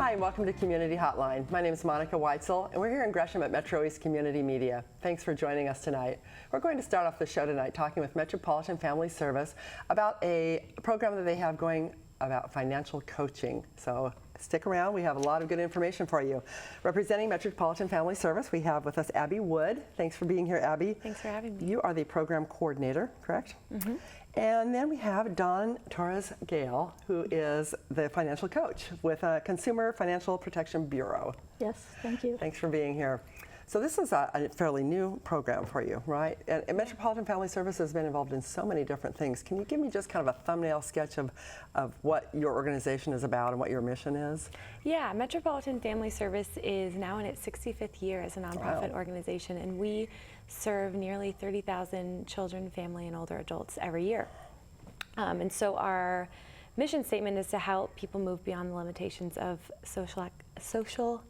Hi, and welcome to Community Hotline. My name is Monica Weitzel, and we're here in Gresham at MetroEast Community Media. Thanks for joining us tonight. We're going to start off the show tonight talking with Metropolitan Family Service about a program that they have going about financial coaching. So stick around, we have a lot of good information for you. Representing Metropolitan Family Service, we have with us Abby Wood. Thanks for being here, Abby. Thanks for having me. You are the program coordinator, correct? Mm-hmm. And then we have Dawn Torres-Gale, who is the financial coach with Consumer Financial Protection Bureau. Yes, thank you. Thanks for being here. So this is a fairly new program for you, right? And Metropolitan Family Service has been involved in so many different things. Can you give me just kind of a thumbnail sketch of what your organization is about and what your mission is? Yeah, Metropolitan Family Service is now in its 65th year as a nonprofit organization, and we serve nearly 30,000 children, family, and older adults every year. And so our mission statement is to help people move beyond the limitations of social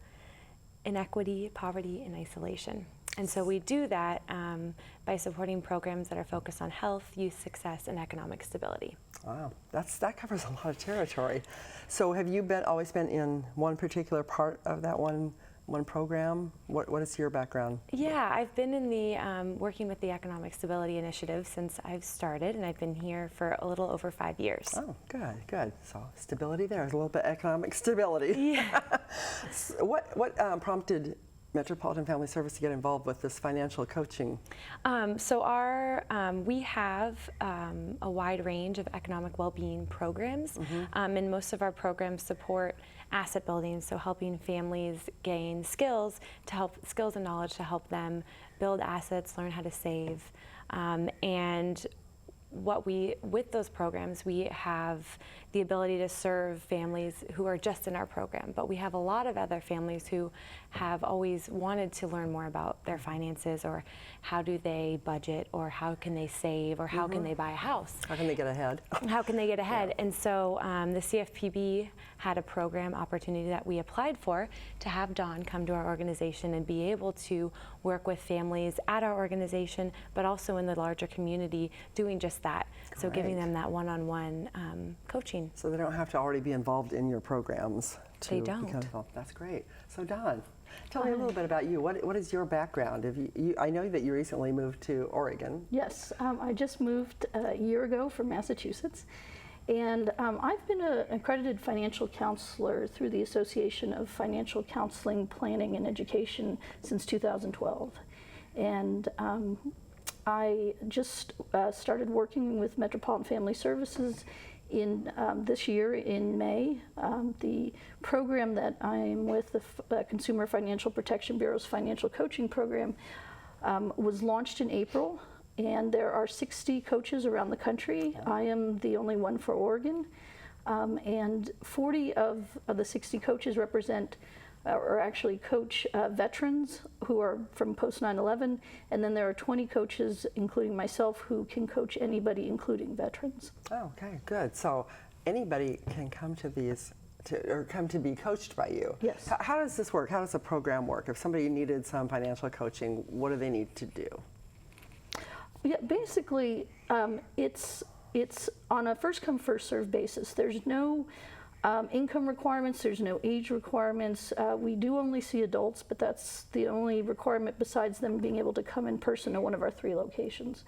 inequity, poverty, and isolation. And so we do that by supporting programs that are focused on health, youth success, and economic stability. Wow, that covers a lot of territory. So have you always been in one particular part of that one program? What is your background? Yeah, I've been in the working with the Economic Stability Initiative since I've started, and I've been here for a little over 5 years. Oh, good. So stability there, a little bit of economic stability. Yeah. So what prompted Metropolitan Family Service to get involved with this financial coaching? We have a wide range of economic well-being programs, and most of our programs support asset building, so helping families gain skills and knowledge to help them build assets, learn how to save, and with those programs, we have the ability to serve families who are just in our program, but we have a lot of other families who have always wanted to learn more about their finances, or how do they budget, or how can they save, or how can they buy a house? How can they get ahead? How can they get ahead? Yeah. And so the CFPB had a program opportunity that we applied for to have Dawn come to our organization and be able to work with families at our organization, but also in the larger community doing just that. Great. So giving them that one-on-one coaching. So they don't have to already be involved in your programs to They don't. become involved. That's great. So Dawn, tell me a little bit about you. What is your background? I know that you recently moved to Oregon. Yes, I just moved a year ago from Massachusetts, and I've been an accredited financial counselor through the Association of Financial Counseling, Planning, and Education since 2012. And I just started working with Metropolitan Family Services in this year in May. The program that I'm with, the Consumer Financial Protection Bureau's financial coaching program, was launched in April, and there are 60 coaches around the country. I am the only one for Oregon, and 40 of the 60 coaches represent or actually coach veterans who are from post 9/11, and then there are 20 coaches, including myself, who can coach anybody, including veterans. Oh, okay, good. So anybody can come to these, or come to be coached by you. Yes. How does this work? How does the program work? If somebody needed some financial coaching, what do they need to do? Yeah, basically, it's on a first come first served basis. There's no income requirements, there's no age requirements. We do only see adults, but that's the only requirement besides them being able to come in person to one of our 3 locations.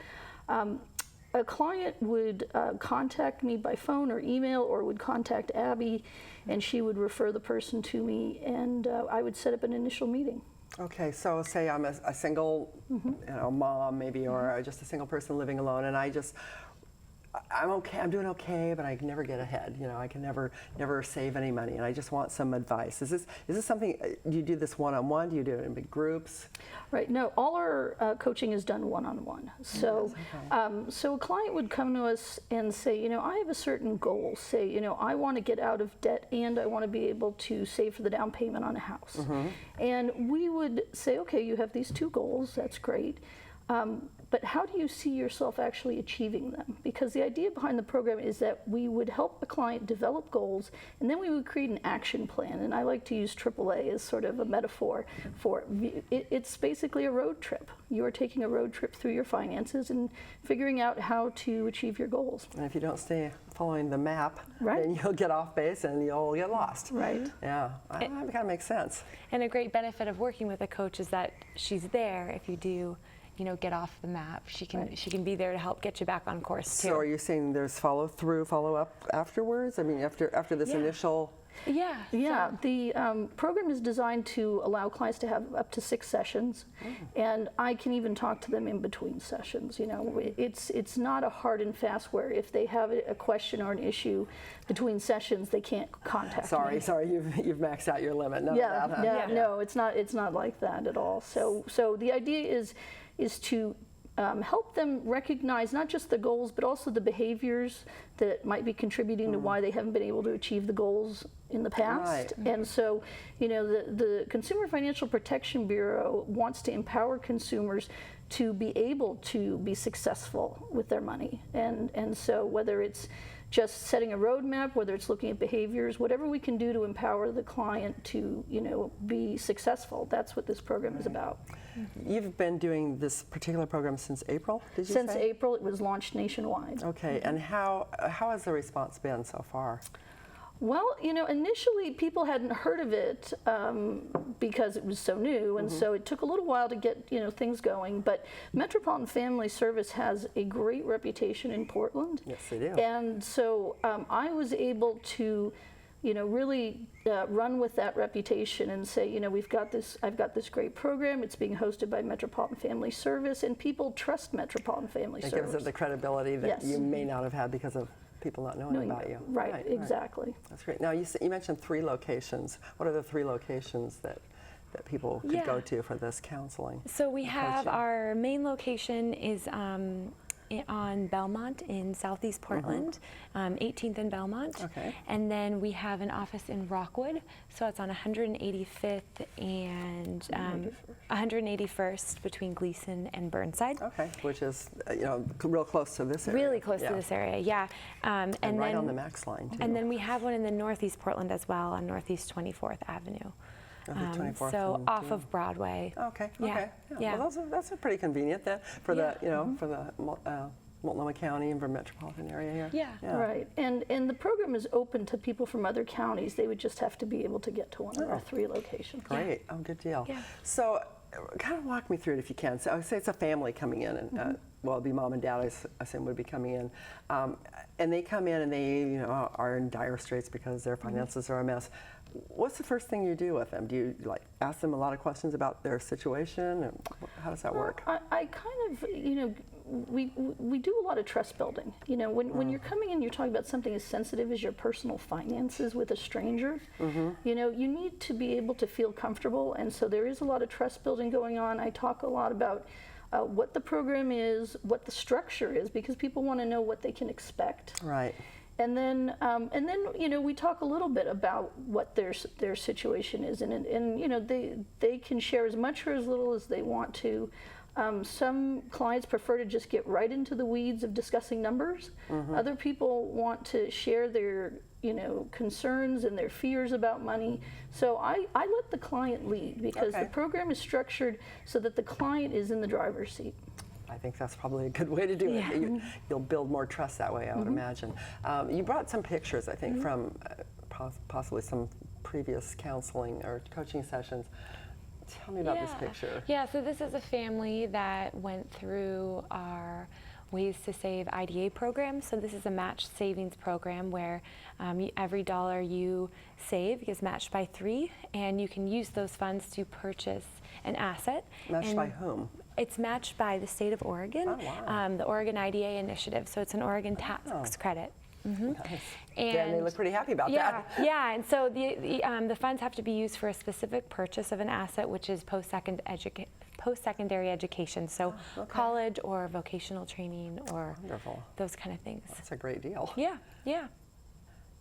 A client would contact me by phone or email, or would contact Abby, and she would refer the person to me, and I would set up an initial meeting. Okay, so say I'm a single mom maybe, or just a single person living alone, and I'm doing okay, but I can never get ahead. I can never save any money, and I just want some advice. Is this something, do you do this one-on-one? Do you do it in big groups? Right, no, all our coaching is done one-on-one. So, so a client would come to us and say, I have a certain goal. Say, I want to get out of debt, and I want to be able to save for the down payment on a house. And we would say, okay, you have these 2 goals, that's great. but how do you see yourself actually achieving them? Because the idea behind the program is that we would help a client develop goals, and then we would create an action plan. And I like to use AAA as sort of a metaphor for it. It's basically a road trip. You are taking a road trip through your finances and figuring out how to achieve your goals. And if you don't stay following the map, Right. then you'll get off base and you'll get lost. Right. Yeah, that kind of makes sense. And a great benefit of working with a coach is that she's there if you do, get off the map. She can be there to help get you back on course too. So are you saying there's follow up afterwards? I mean, after this Yeah. initial. Yeah. Yeah, the program is designed to allow clients to have up to 6 sessions, and I can even talk to them in between sessions. It's not a hard and fast where if they have a question or an issue between sessions, they can't contact me. Sorry, you've maxed out your limit. None of that, huh? No, it's not like that at all. So the idea is to help them recognize not just the goals, but also the behaviors that might be contributing to why they haven't been able to achieve the goals in the past. Right. And so, the Consumer Financial Protection Bureau wants to empower consumers to be able to be successful with their money. And so whether it's just setting a roadmap, whether it's looking at behaviors, whatever we can do to empower the client to, be successful, that's what this program is about. You've been doing this particular program since April, did you Since say? April, it was launched nationwide. Okay, and how has the response been so far? Well, initially people hadn't heard of it because it was so new, and so it took a little while to get, things going. But Metropolitan Family Service has a great reputation in Portland. Yes, they do. And so I was able to, really run with that reputation and say, I've got this great program. It's being hosted by Metropolitan Family Service, and people trust Metropolitan Family It Service. gives it the credibility that Yes. you may not have had because of people not knowing about you. Right, exactly. That's great. Now, you mentioned 3 locations. What are the 3 locations that people could go to for this counseling? So we and have coaching? our main location is on Belmont in Southeast Portland, 18th and Belmont. Okay. And then we have an office in Rockwood, so it's on 185th and 181st between Gleason and Burnside. Okay, which is real close to this area. Really close to this area, yeah. And right then, on the Max line too. And then we have one in the Northeast Portland as well on Northeast 24th Avenue. Northeast 24th So and off 2. of Broadway. Okay. Yeah, Okay. yeah. Well, that's pretty convenient then for Yeah. the Multnomah County and for metropolitan area here. Yeah. Right, and the program is open to people from other counties. They would just have to be able to get to one of our 3 locations. Great. Oh, good deal. Yeah. So, kind of walk me through it if you can. So, I would say it's a family coming in, and well, it'd be mom and dad. I assume would be coming in, and they come in and they are in dire straits because their finances are a mess. What's the first thing you do with them? Do you ask them a lot of questions about their situation, and how does that work? I kind of, we do a lot of trust building. When you're coming in, you're talking about something as sensitive as your personal finances with a stranger. You need to be able to feel comfortable, and so there is a lot of trust building going on. I talk a lot about what the program is, what the structure is, because people want to know what they can expect. Right. And then we talk a little bit about what their situation is, and they can share as much or as little as they want to. Some clients prefer to just get right into the weeds of discussing numbers. Other people want to share their concerns and their fears about money. So I let the client lead because the program is structured so that the client is in the driver's seat. I think that's probably a good way to do it. You'll build more trust that way, I would imagine. You brought some pictures, I think, from possibly some previous counseling or coaching sessions. Tell me about this picture. Yeah, so this is a family that went through our Ways to Save IDA program. So this is a matched savings program where every dollar you save is matched by 3, and you can use those funds to purchase an asset. Matched by whom? It's matched by the state of Oregon, Oh, wow. the Oregon IDA initiative. So it's an Oregon tax credit. Nice. And they look pretty happy about that. Yeah, and so the funds have to be used for a specific purchase of an asset, which is post-secondary education, so college or vocational training or Wonderful. those kind of things. That's a great deal. Yeah.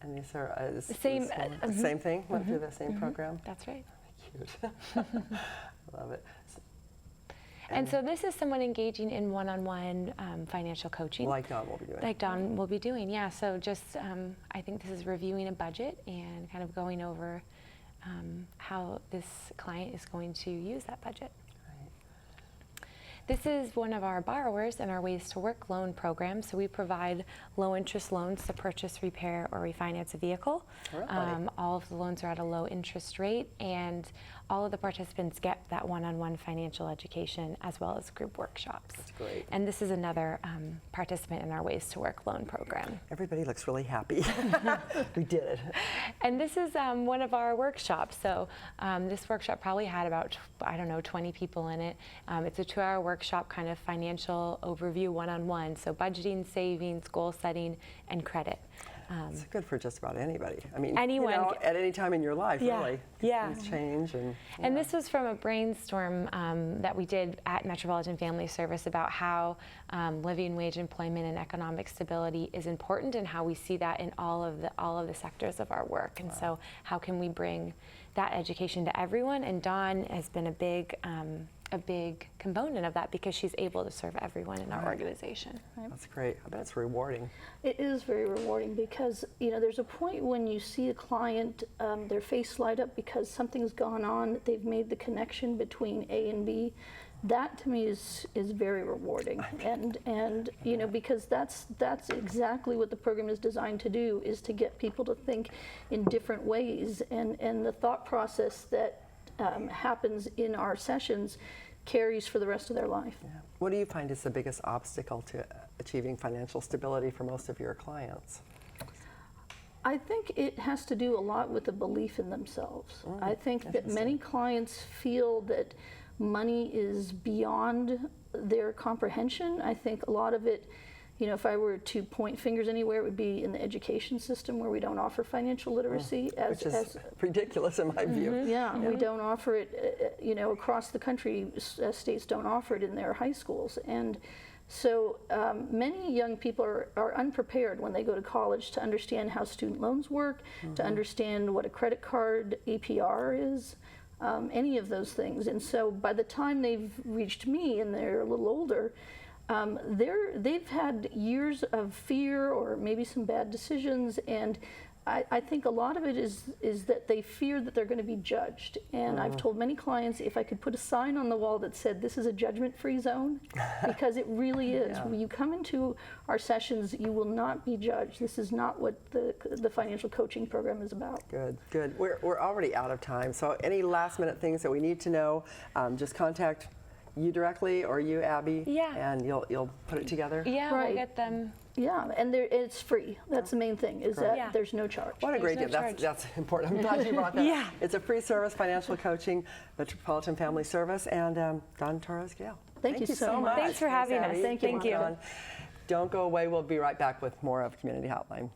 And these are Same, same thing. Went through the same program. That's right. Cute. I love it. And so this is someone engaging in one-on-one financial coaching. Like Dawn will be doing. Like Dawn will be doing, yeah. So just, I think this is reviewing a budget and kind of going over how this client is going to use that budget. This is one of our borrowers in our Ways to Work loan program. So we provide low interest loans to purchase, repair, or refinance a vehicle. Really? All of the loans are at a low interest rate, and all of the participants get that one-on-one financial education as well as group workshops. That's great. And this is another participant in our Ways to Work loan program. Everybody looks really happy. We did it. And this is one of our workshops. So this workshop probably had about, 20 people in it. It's a 2-hour workshop, kind of financial overview one-on-one. So budgeting, savings, goal setting, and credit. It's good for just about anybody. I mean, Anyone at any time in your life, Yeah, really. yeah. Things change. And this was from a brainstorm that we did at Metropolitan Family Service about how living wage employment and economic stability is important, and how we see that in all of the sectors of our work. And so how can we bring that education to everyone? And Dawn has been a big component of that, because she's able to serve everyone in our organization. That's great. I bet it's rewarding. It is very rewarding, because there's a point when you see a client, their face light up because something's gone on. They've made the connection between A and B. That to me is very rewarding, and because that's exactly what the program is designed to do, is to get people to think in different ways, and the thought process that happens in our sessions carries for the rest of their life. Yeah. What do you find is the biggest obstacle to achieving financial stability for most of your clients? I think it has to do a lot with the belief in themselves. I think that many clients feel that money is beyond their comprehension. I think a lot of it, if I were to point fingers anywhere, it would be in the education system, where we don't offer financial literacy. Which is ridiculous in my view. Yeah, we don't offer it, across the country. States don't offer it in their high schools. And so many young people are unprepared when they go to college to understand how student loans work, to understand what a credit card APR is, any of those things. And so by the time they've reached me and they're a little older, they've had years of fear, or maybe some bad decisions, and I think a lot of it is that they fear that they're going to be judged. And I've told many clients, if I could put a sign on the wall that said, "This is a judgment-free zone," because it really is. Yeah. When you come into our sessions, you will not be judged. This is not what the financial coaching program is about. Good, good. We're already out of time, so any last-minute things that we need to know, just contact you directly, or you, Abby, and you'll put it together. Yeah, Right. we'll get them. Yeah, and it's free. That's the main thing, is that Yeah. there's no charge. What a great no deal. charge. That's important. I'm glad you brought that Yeah. up. It's a free service, financial coaching, Metropolitan Family Service, and Dawn Torres-Gale. Thank you so much. Thanks for having us. Abby. Thank you, Thank you. Dawn. Don't go away. We'll be right back with more of Community Hotline.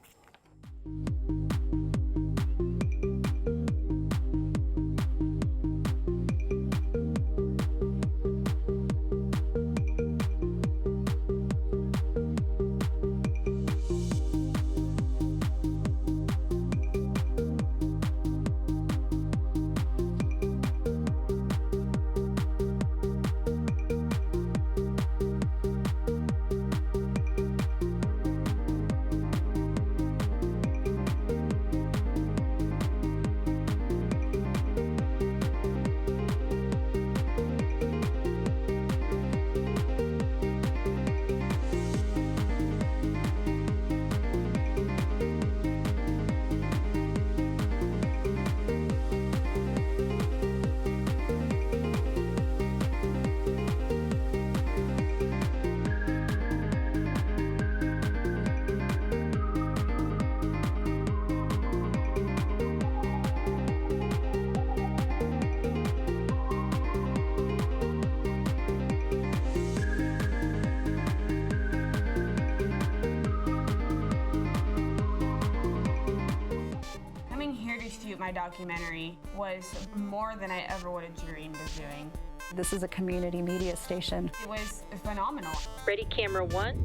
My documentary was more than I ever would have dreamed of doing. This is a community media station. It was phenomenal. Ready, camera one.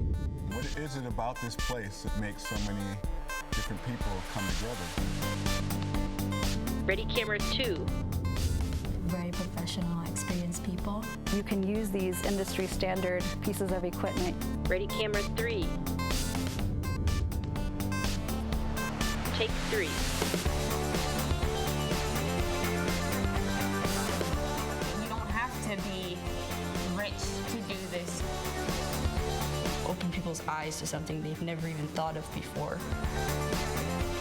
What is it about this place that makes so many different people come together? Ready, camera two. very professional, experienced people. You can use these industry standard pieces of equipment. Ready, camera 3. Take 3. You don't have to be rich to do this. Open people's eyes to something they've never even thought of before.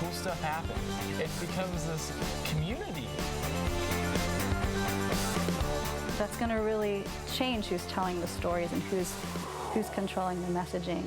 Cool stuff happens. It becomes this community. That's going to really change who's telling the stories and who's controlling the messaging.